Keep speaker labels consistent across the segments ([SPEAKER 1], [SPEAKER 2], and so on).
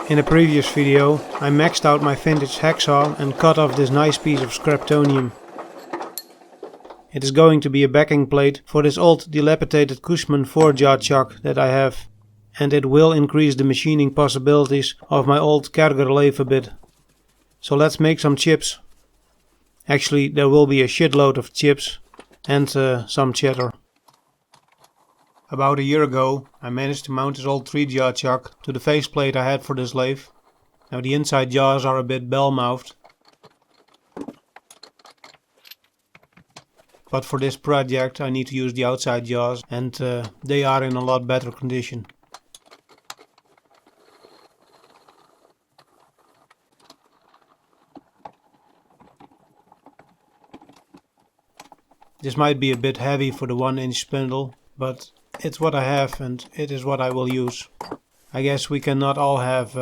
[SPEAKER 1] In a previous video I maxed out my vintage hacksaw and cut off this nice piece of scraptonium. It is going to be a backing plate for this old dilapidated Cushman 4-jaw chuck that I have, and it will increase the machining possibilities of my old Karger lathe a bit. So let's make some chips. Actually, there will be a shitload of chips and some cheddar. About a year ago I managed to mount this old 3-jaw chuck to the faceplate I had for this lathe. Now the inside jaws are a bit bell-mouthed, but for this project I need to use the outside jaws, and they are in a lot better condition. This might be a bit heavy for the 1-inch spindle, but it's what I have and it is what I will use. I guess we cannot all have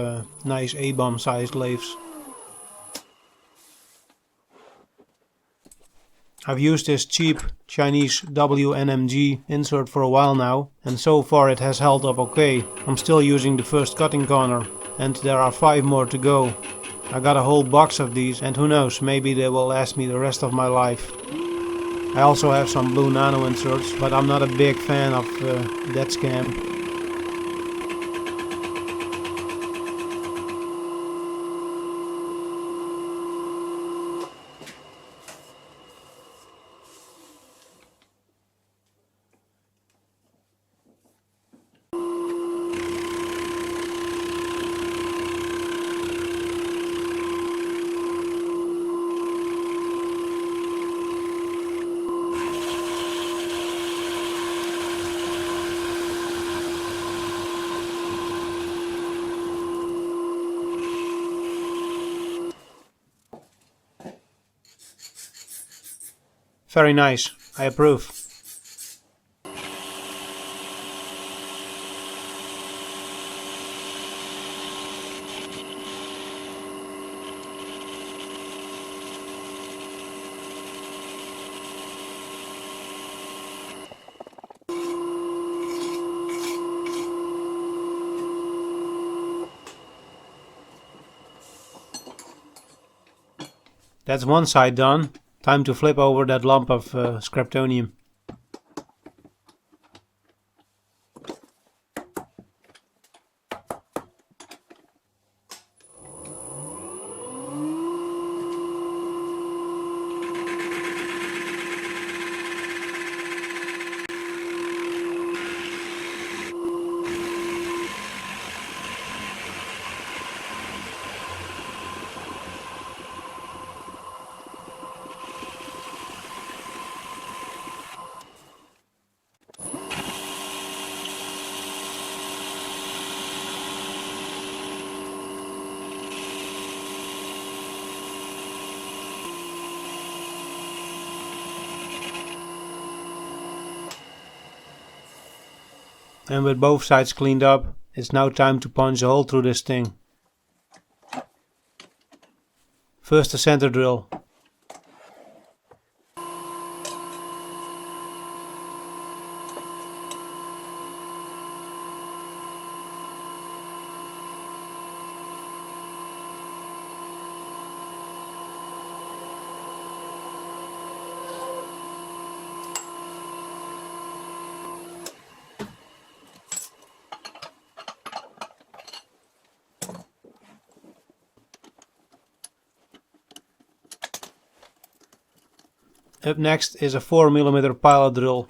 [SPEAKER 1] nice A-bomb sized lathes. I've used this cheap Chinese WNMG insert for a while now, and so far it has held up okay. I'm still using the first cutting corner, and there are 5 more to go. I got a whole box of these, and who knows, maybe they will last me the rest of my life. I also have some blue nano inserts, but I'm not a big fan of that scam. Very nice, I approve. That's one side done. Time to flip over that lump of scraptonium. And with both sides cleaned up, it's now time to punch a hole through this thing. First a center drill. Up next is a 4mm pilot drill.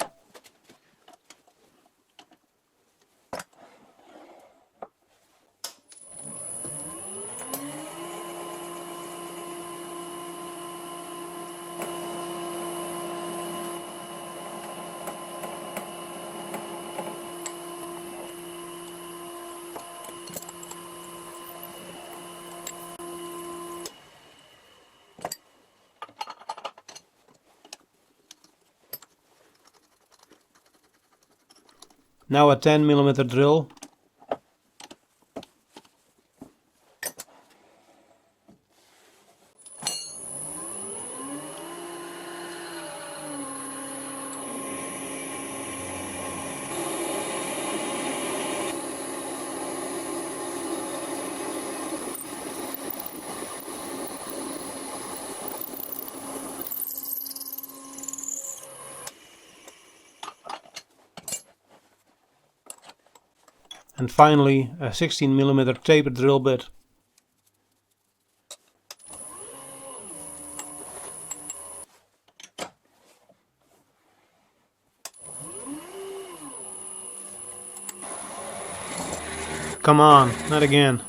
[SPEAKER 1] Now a 10mm drill. And finally a 16mm taper drill bit. Come on, not again.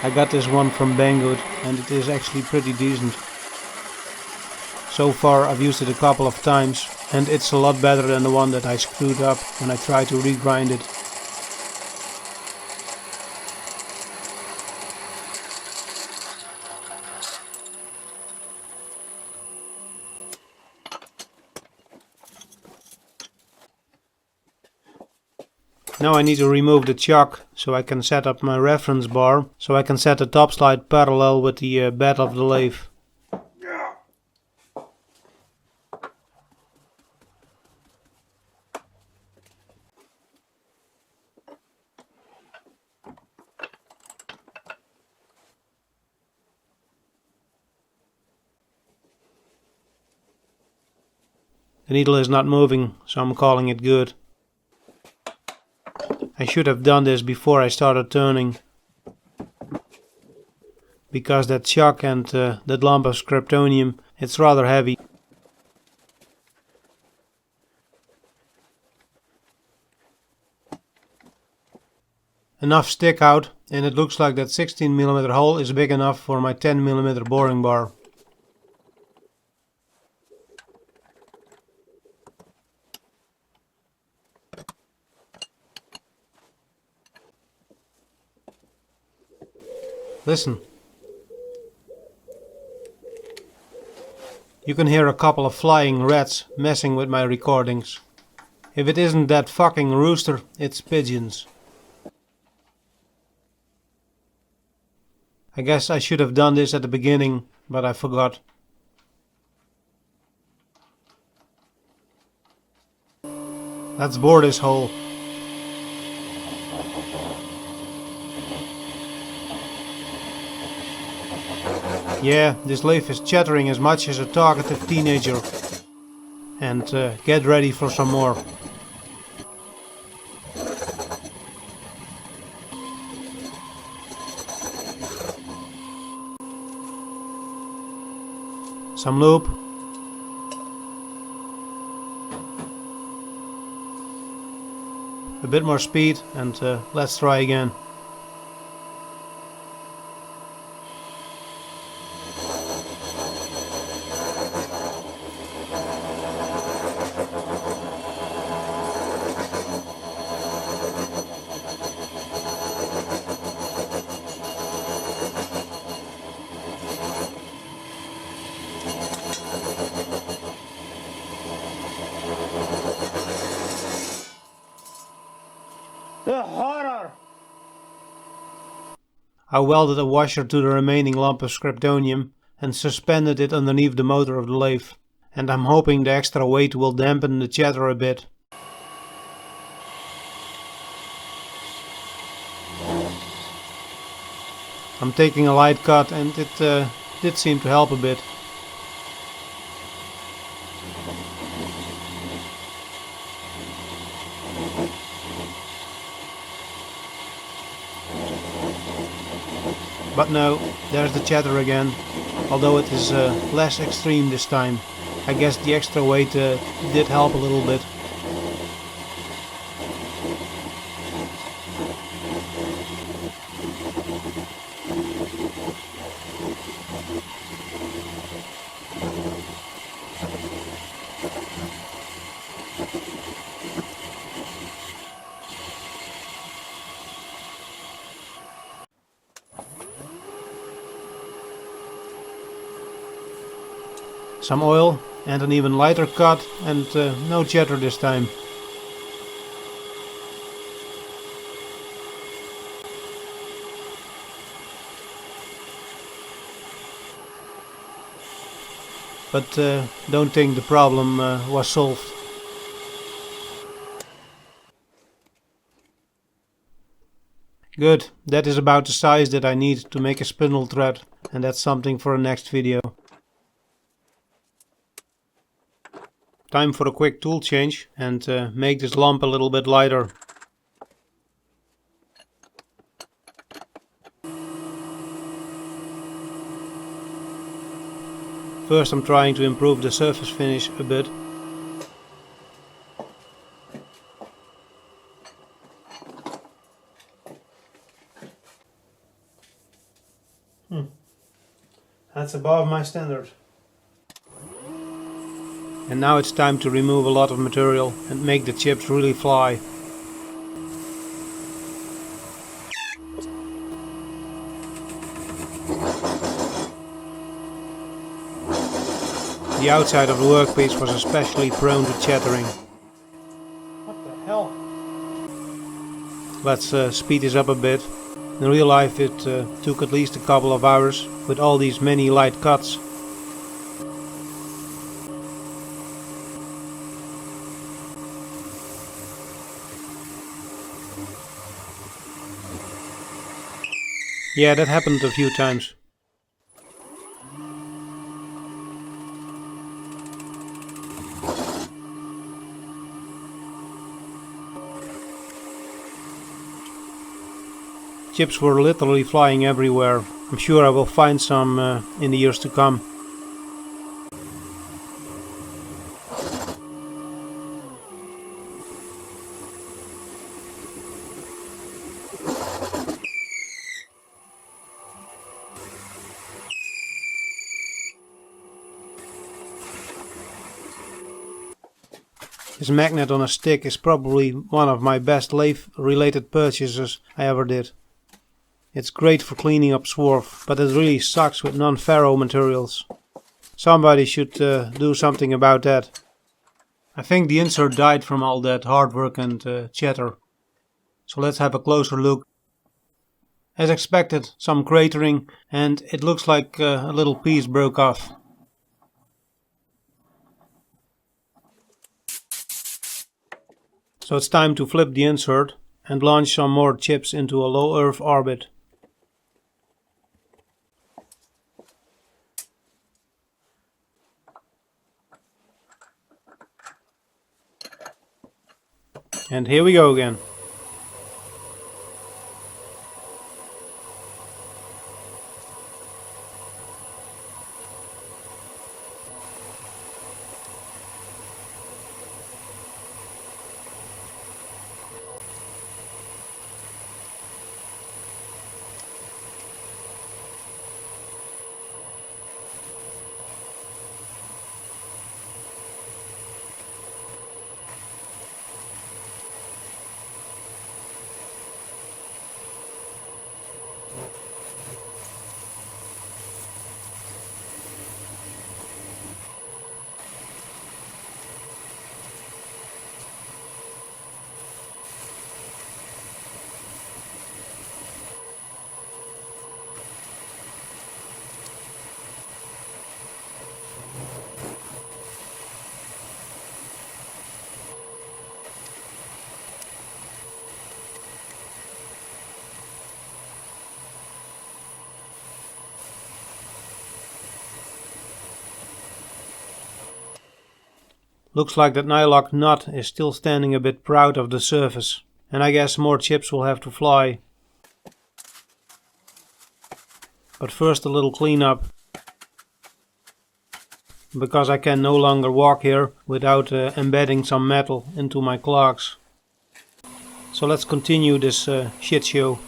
[SPEAKER 1] I got this one from Banggood and it is actually pretty decent. So far I've used it a couple of times and it's a lot better than the one that I screwed up when I tried to regrind it. Now I need to remove the chuck so I can set up my reference bar, so I can set the top slide parallel with the bed of the lathe. The needle is not moving, so I'm calling it good. I should have done this before I started turning, because that chuck and that lump of scriptonium, it's rather heavy. Enough stick out, and it looks like that 16mm hole is big enough for my 10mm boring bar. Listen. You can hear a couple of flying rats messing with my recordings. If it isn't that fucking rooster, it's pigeons. I guess I should have done this at the beginning, but I forgot. Let's bore this hole. Yeah, this lathe is chattering as much as a talkative teenager. And get ready for some more. Some loop. A bit more speed and let's try again. The horror! I welded a washer to the remaining lump of scriptonium and suspended it underneath the motor of the lathe, and I'm hoping the extra weight will dampen the chatter a bit. I'm taking a light cut and it did seem to help a bit. But no, there's the chatter again, although it is less extreme this time. I guess the extra weight did help a little bit. Some oil and an even lighter cut and no chatter this time. But don't think the problem was solved. Good, that is about the size that I need to make a spindle thread, and that's something for a next video. Time for a quick tool change and make this lump a little bit lighter. First I'm trying to improve the surface finish a bit. That's above my standard. And now it's time to remove a lot of material and make the chips really fly. The outside of the workpiece was especially prone to chattering. What the hell? Let's speed this up a bit. In real life it took at least a couple of hours with all these many light cuts. Yeah, that happened a few times. Chips were literally flying everywhere. I'm sure I will find some in the years to come. This magnet on a stick is probably one of my best lathe related purchases I ever did. It's great for cleaning up swarf, but it really sucks with non-ferro materials. Somebody should do something about that. I think the insert died from all that hard work and chatter. So let's have a closer look. As expected, some cratering, and it looks like a little piece broke off. So it's time to flip the insert and launch some more chips into a low Earth orbit. And here we go again. Looks like that nylock nut is still standing a bit proud of the surface, and I guess more chips will have to fly. But first a little cleanup, because I can no longer walk here without embedding some metal into my clogs. So let's continue this shit show.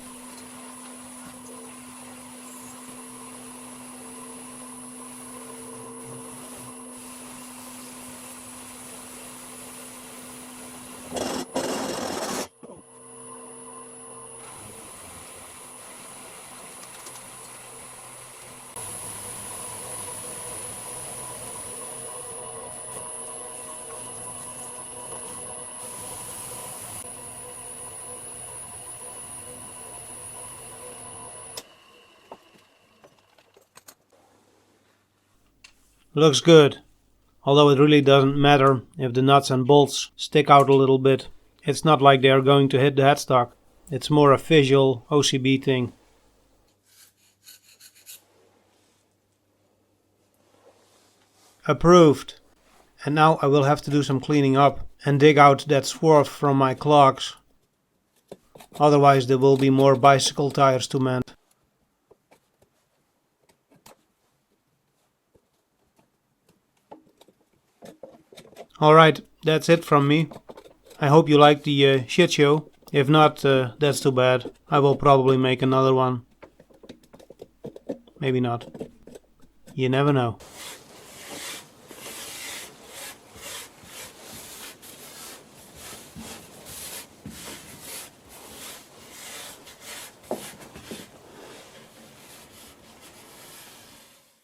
[SPEAKER 1] Looks good, although it really doesn't matter if the nuts and bolts stick out a little bit. It's not like they are going to hit the headstock. It's more a visual OCB thing. Approved. And now I will have to do some cleaning up and dig out that swarf from my clogs. Otherwise there will be more bicycle tires to mend. Alright, that's it from me. I hope you liked the shit show. If not, that's too bad. I will probably make another one. Maybe not. You never know.